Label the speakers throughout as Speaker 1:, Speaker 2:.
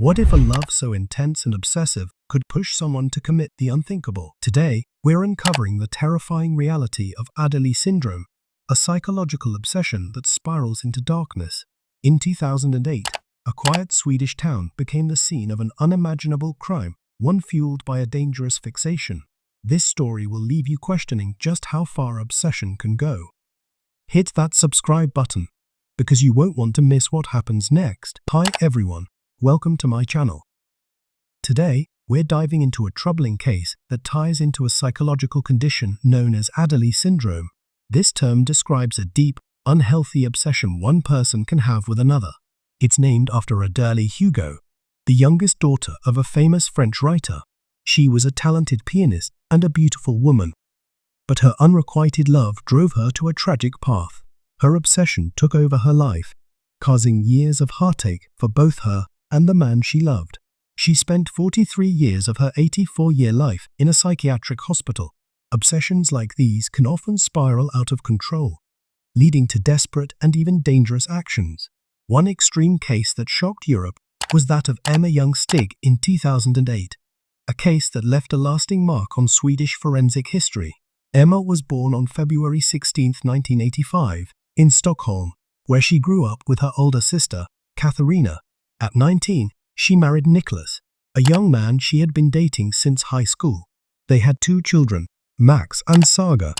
Speaker 1: What if a love so intense and obsessive could push someone to commit the unthinkable? Today, we're uncovering the terrifying reality of Adderley syndrome, a psychological obsession that spirals into darkness. In 2008, a quiet Swedish town became the scene of an unimaginable crime, one fueled by a dangerous fixation. This story will leave you questioning just how far obsession can go. Hit that subscribe button, because you won't want to miss what happens next. Hi everyone, welcome to my channel. Today, we're diving into a troubling case that ties into a psychological condition known as Adderley syndrome. This term describes a deep, unhealthy obsession one person can have with another. It's named after Adderley Hugo, the youngest daughter of a famous French writer. She was a talented pianist and a beautiful woman, but her unrequited love drove her to a tragic path. Her obsession took over her life, causing years of heartache for both her and the man she loved. She spent 43 years of her 84-year life in a psychiatric hospital. Obsessions like these can often spiral out of control, leading to desperate and even dangerous actions. One extreme case that shocked Europe was that of Emma Young-Stig in 2008, a case that left a lasting mark on Swedish forensic history. Emma was born on February 16, 1985, in Stockholm, where she grew up with her older sister, Katharina. At 19, she married Nicholas, a young man she had been dating since high school. They had two children, Max and Saga.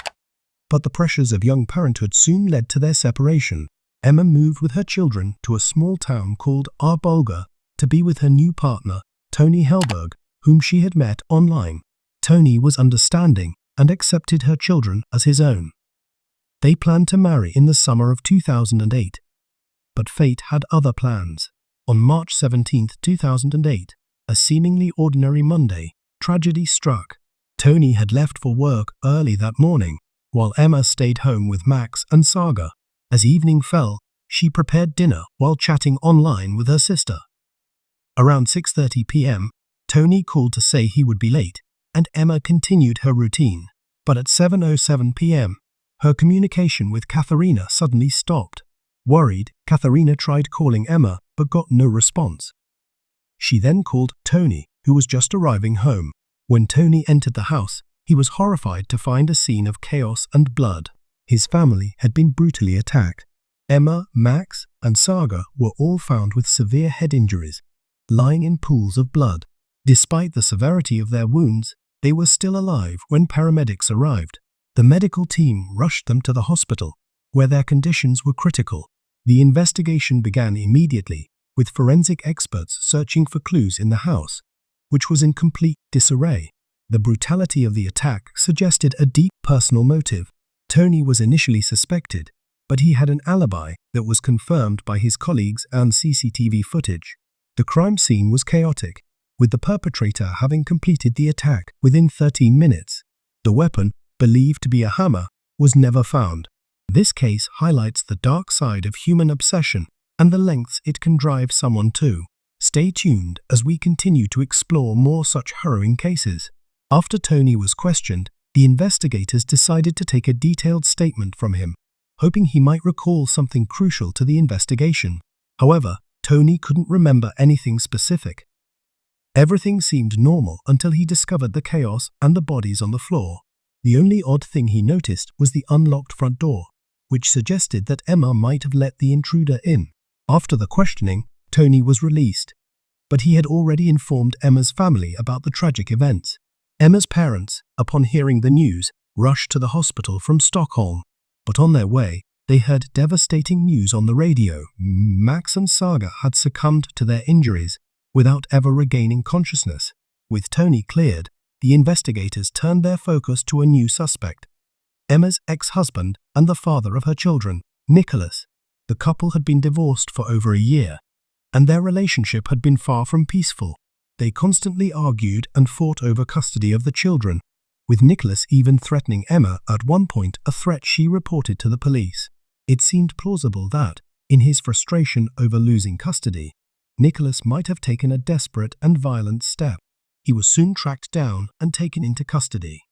Speaker 1: But the pressures of young parenthood soon led to their separation. Emma moved with her children to a small town called Arboga to be with her new partner, Tony Hellberg, whom she had met online. Tony was understanding and accepted her children as his own. They planned to marry in the summer of 2008. But fate had other plans. On March 17, 2008, a seemingly ordinary Monday, tragedy struck. Tony had left for work early that morning, while Emma stayed home with Max and Saga. As evening fell, she prepared dinner while chatting online with her sister. Around 6:30 p.m., Tony called to say he would be late, and Emma continued her routine. But at 7:07 p.m., her communication with Katharina suddenly stopped. Worried, Katharina tried calling Emma but got no response. She then called Tony, who was just arriving home. When Tony entered the house, he was horrified to find a scene of chaos and blood. His family had been brutally attacked. Emma, Max, and Saga were all found with severe head injuries, lying in pools of blood. Despite the severity of their wounds, they were still alive when paramedics arrived. The medical team rushed them to the hospital, where their conditions were critical. The investigation began immediately, with forensic experts searching for clues in the house, which was in complete disarray. The brutality of the attack suggested a deep personal motive. Tony was initially suspected, but he had an alibi that was confirmed by his colleagues and CCTV footage. The crime scene was chaotic, with the perpetrator having completed the attack within 13 minutes. The weapon, believed to be a hammer, was never found. This case highlights the dark side of human obsession and the lengths it can drive someone to. Stay tuned as we continue to explore more such harrowing cases. After Tony was questioned, the investigators decided to take a detailed statement from him, hoping he might recall something crucial to the investigation. However, Tony couldn't remember anything specific. Everything seemed normal until he discovered the chaos and the bodies on the floor. The only odd thing he noticed was the unlocked front door, which suggested that Emma might have let the intruder in. After the questioning, Tony was released, but he had already informed Emma's family about the tragic events. Emma's parents, upon hearing the news, rushed to the hospital from Stockholm, but on their way, they heard devastating news on the radio. Max and Saga had succumbed to their injuries without ever regaining consciousness. With Tony cleared, the investigators turned their focus to a new suspect, Emma's ex-husband and the father of her children, Nicholas. The couple had been divorced for over a year, and their relationship had been far from peaceful. They constantly argued and fought over custody of the children, with Nicholas even threatening Emma at one point, a threat she reported to the police. It seemed plausible that, in his frustration over losing custody, Nicholas might have taken a desperate and violent step. He was soon tracked down and taken into custody.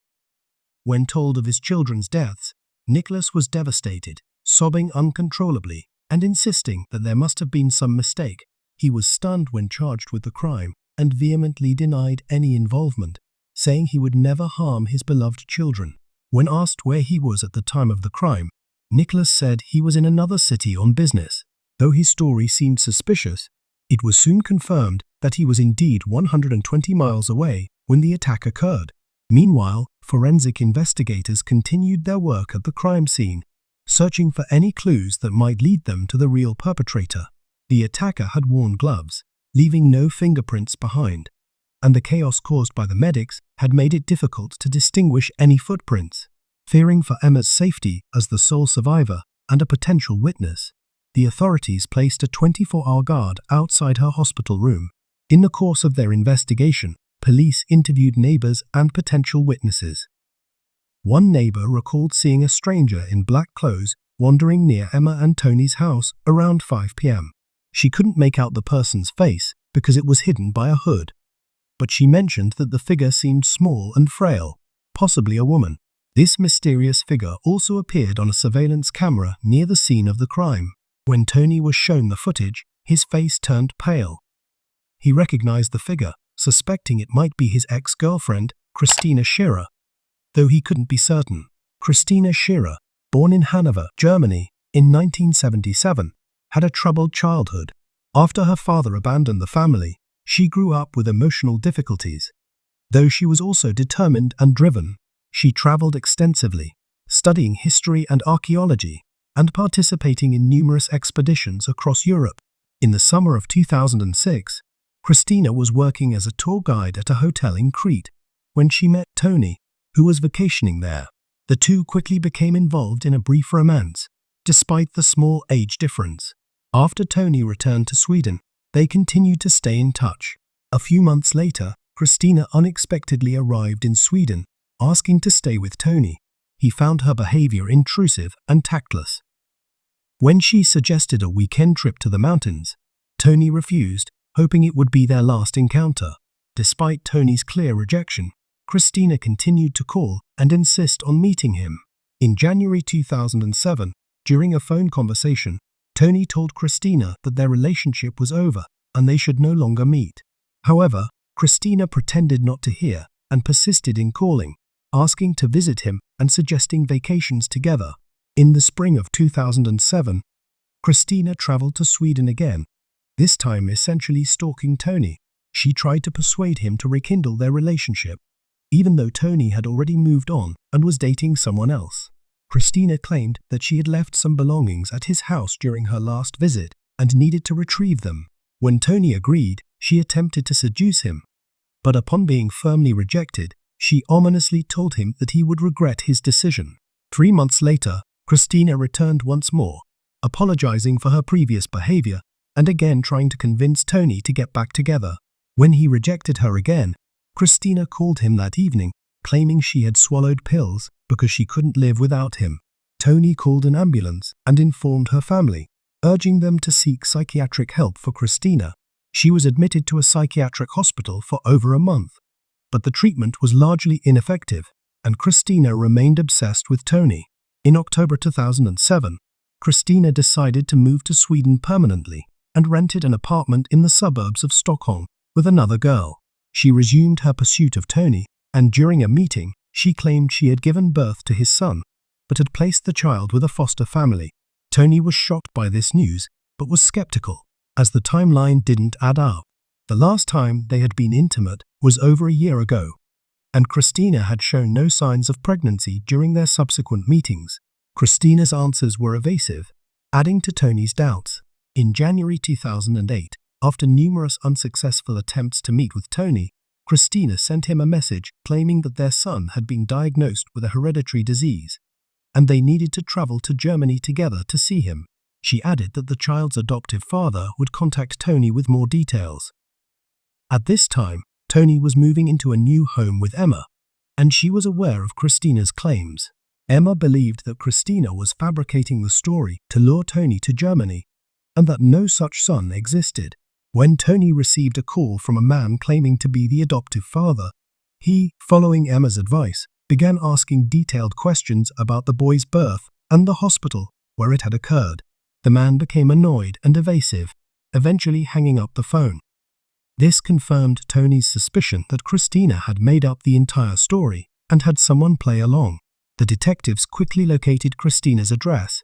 Speaker 1: When told of his children's deaths, Nicholas was devastated, sobbing uncontrollably and insisting that there must have been some mistake. He was stunned when charged with the crime and vehemently denied any involvement, saying he would never harm his beloved children. When asked where he was at the time of the crime, Nicholas said he was in another city on business. Though his story seemed suspicious, it was soon confirmed that he was indeed 120 miles away when the attack occurred. Meanwhile, forensic investigators continued their work at the crime scene, searching for any clues that might lead them to the real perpetrator. The attacker had worn gloves, leaving no fingerprints behind, and the chaos caused by the medics had made it difficult to distinguish any footprints. Fearing for Emma's safety as the sole survivor and a potential witness, the authorities placed a 24-hour guard outside her hospital room. In the course of their investigation, police interviewed neighbors and potential witnesses. One neighbor recalled seeing a stranger in black clothes wandering near Emma and Tony's house around 5 p.m. She couldn't make out the person's face because it was hidden by a hood, but she mentioned that the figure seemed small and frail, possibly a woman. This mysterious figure also appeared on a surveillance camera near the scene of the crime. When Tony was shown the footage, his face turned pale. He recognized the figure, suspecting it might be his ex-girlfriend, Christina Scherer, though he couldn't be certain. Christina Scherer, born in Hanover, Germany, in 1977, had a troubled childhood. After her father abandoned the family, she grew up with emotional difficulties. Though she was also determined and driven, she traveled extensively, studying history and archaeology, and participating in numerous expeditions across Europe. In the summer of 2006, Christina was working as a tour guide at a hotel in Crete when she met Tony, who was vacationing there. The two quickly became involved in a brief romance, despite the small age difference. After Tony returned to Sweden, they continued to stay in touch. A few months later, Christina unexpectedly arrived in Sweden, asking to stay with Tony. He found her behavior intrusive and tactless. When she suggested a weekend trip to the mountains, Tony refused, hoping it would be their last encounter. Despite Tony's clear rejection, Christina continued to call and insist on meeting him. In January 2007, during a phone conversation, Tony told Christina that their relationship was over and they should no longer meet. However, Christina pretended not to hear and persisted in calling, asking to visit him and suggesting vacations together. In the spring of 2007, Christina traveled to Sweden again, this time essentially stalking Tony. She tried to persuade him to rekindle their relationship, even though Tony had already moved on and was dating someone else. Christina claimed that she had left some belongings at his house during her last visit and needed to retrieve them. When Tony agreed, she attempted to seduce him, but upon being firmly rejected, she ominously told him that he would regret his decision. 3 months later, Christina returned once more, apologizing for her previous behavior and again trying to convince Tony to get back together. When he rejected her again, Christina called him that evening, claiming she had swallowed pills because she couldn't live without him. Tony called an ambulance and informed her family, urging them to seek psychiatric help for Christina. She was admitted to a psychiatric hospital for over a month, but the treatment was largely ineffective, and Christina remained obsessed with Tony. In October 2007, Christina decided to move to Sweden permanently and rented an apartment in the suburbs of Stockholm with another girl. She resumed her pursuit of Tony, and during a meeting, she claimed she had given birth to his son, but had placed the child with a foster family. Tony was shocked by this news, but was skeptical, as the timeline didn't add up. The last time they had been intimate was over a year ago, and Christina had shown no signs of pregnancy during their subsequent meetings. Christina's answers were evasive, adding to Tony's doubts. In January 2008, after numerous unsuccessful attempts to meet with Tony, Christina sent him a message claiming that their son had been diagnosed with a hereditary disease, and they needed to travel to Germany together to see him. She added that the child's adoptive father would contact Tony with more details. At this time, Tony was moving into a new home with Emma, and she was aware of Christina's claims. Emma believed that Christina was fabricating the story to lure Tony to Germany, and that no such son existed. When Tony received a call from a man claiming to be the adoptive father, he, following Emma's advice, began asking detailed questions about the boy's birth and the hospital where it had occurred. The man became annoyed and evasive, eventually hanging up the phone. This confirmed Tony's suspicion that Christina had made up the entire story and had someone play along. The detectives quickly located Christina's address,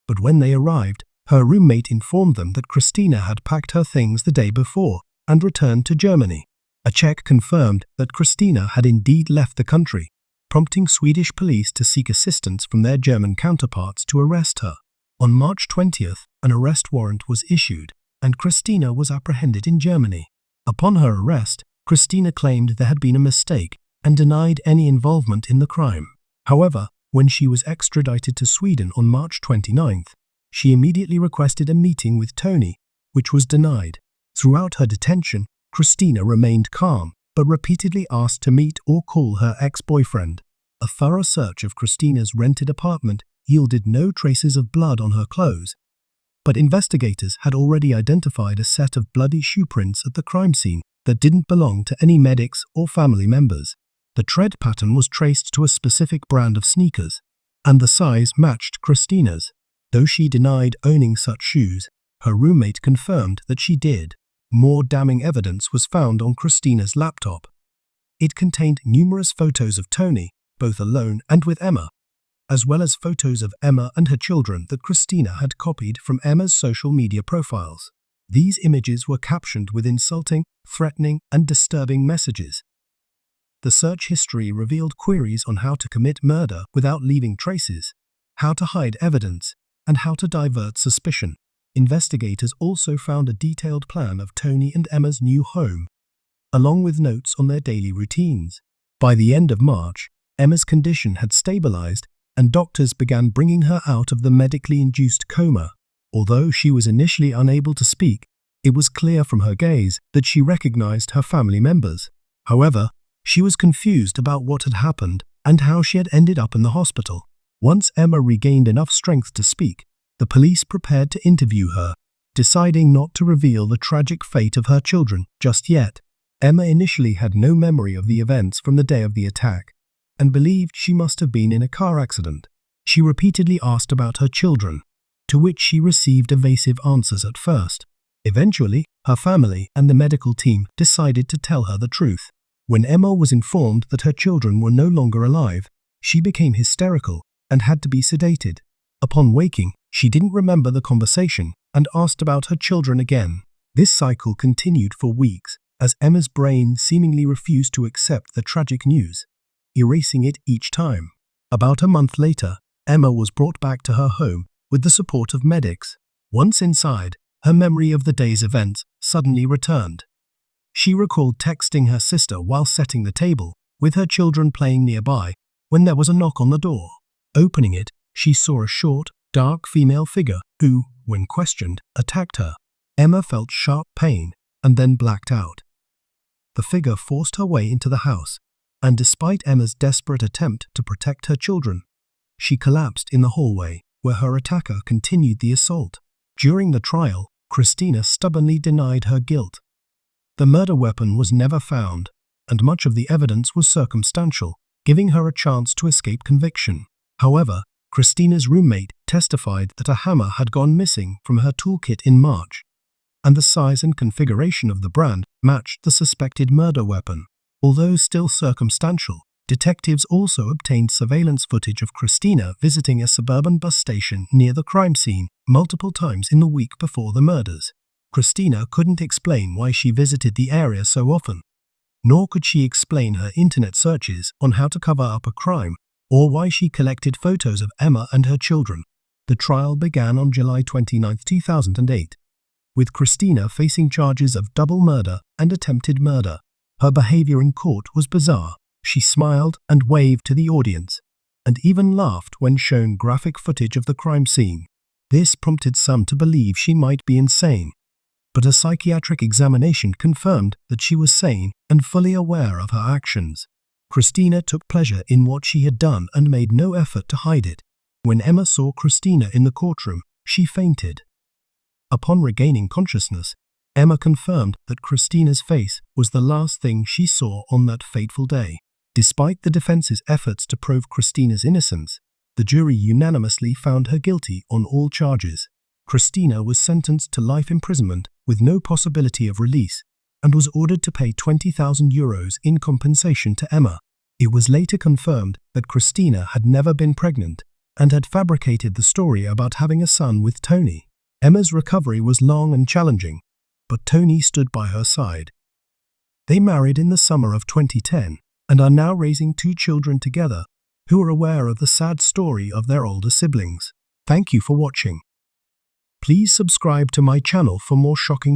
Speaker 1: but when they arrived, her roommate informed them that Christina had packed her things the day before and returned to Germany. A check confirmed that Christina had indeed left the country, prompting Swedish police to seek assistance from their German counterparts to arrest her. On March 20th, an arrest warrant was issued, and Christina was apprehended in Germany. Upon her arrest, Christina claimed there had been a mistake and denied any involvement in the crime. However, when she was extradited to Sweden on March 29th, she immediately requested a meeting with Tony, which was denied. Throughout her detention, Christina remained calm, but repeatedly asked to meet or call her ex-boyfriend. A thorough search of Christina's rented apartment yielded no traces of blood on her clothes, but investigators had already identified a set of bloody shoe prints at the crime scene that didn't belong to any medics or family members. The tread pattern was traced to a specific brand of sneakers, and the size matched Christina's. Though she denied owning such shoes, her roommate confirmed that she did. More damning evidence was found on Christina's laptop. It contained numerous photos of Tony, both alone and with Emma, as well as photos of Emma and her children that Christina had copied from Emma's social media profiles. These images were captioned with insulting, threatening, and disturbing messages. The search history revealed queries on how to commit murder without leaving traces, how to hide evidence, and how to divert suspicion. Investigators also found a detailed plan of Tony and Emma's new home, along with notes on their daily routines. By the end of March, Emma's condition had stabilized, and doctors began bringing her out of the medically induced coma. Although she was initially unable to speak, it was clear from her gaze that she recognized her family members. However, she was confused about what had happened and how she had ended up in the hospital. Once Emma regained enough strength to speak, the police prepared to interview her, deciding not to reveal the tragic fate of her children just yet. Emma initially had no memory of the events from the day of the attack, and believed she must have been in a car accident. She repeatedly asked about her children, to which she received evasive answers at first. Eventually, her family and the medical team decided to tell her the truth. When Emma was informed that her children were no longer alive, she became hysterical and had to be sedated. Upon waking, she didn't remember the conversation and asked about her children again. This cycle continued for weeks, as Emma's brain seemingly refused to accept the tragic news, erasing it each time. About a month later, Emma was brought back to her home with the support of medics. Once inside, her memory of the day's events suddenly returned. She recalled texting her sister while setting the table, with her children playing nearby, when there was a knock on the door. Opening it, she saw a short, dark female figure who, when questioned, attacked her. Emma felt sharp pain and then blacked out. The figure forced her way into the house, and despite Emma's desperate attempt to protect her children, she collapsed in the hallway, where her attacker continued the assault. During the trial, Christina stubbornly denied her guilt. The murder weapon was never found, and much of the evidence was circumstantial, giving her a chance to escape conviction. However, Christina's roommate testified that a hammer had gone missing from her toolkit in March, and the size and configuration of the brand matched the suspected murder weapon. Although still circumstantial, detectives also obtained surveillance footage of Christina visiting a suburban bus station near the crime scene multiple times in the week before the murders. Christina couldn't explain why she visited the area so often, nor could she explain her internet searches on how to cover up a crime, or why she collected photos of Emma and her children. The trial began on July 29, 2008, with Christina facing charges of double murder and attempted murder. Her behavior in court was bizarre. She smiled and waved to the audience, and even laughed when shown graphic footage of the crime scene. This prompted some to believe she might be insane, but a psychiatric examination confirmed that she was sane and fully aware of her actions. Christina took pleasure in what she had done and made no effort to hide it. When Emma saw Christina in the courtroom, she fainted. Upon regaining consciousness, Emma confirmed that Christina's face was the last thing she saw on that fateful day. Despite the defense's efforts to prove Christina's innocence, the jury unanimously found her guilty on all charges. Christina was sentenced to life imprisonment with no possibility of release and was ordered to pay €20,000 in compensation to Emma. It was later confirmed that Christina had never been pregnant and had fabricated the story about having a son with Tony. Emma's recovery was long and challenging, but Tony stood by her side. They married in the summer of 2010 and are now raising 2 children together who are aware of the sad story of their older siblings. Thank you for watching. Please subscribe to my channel for more shocking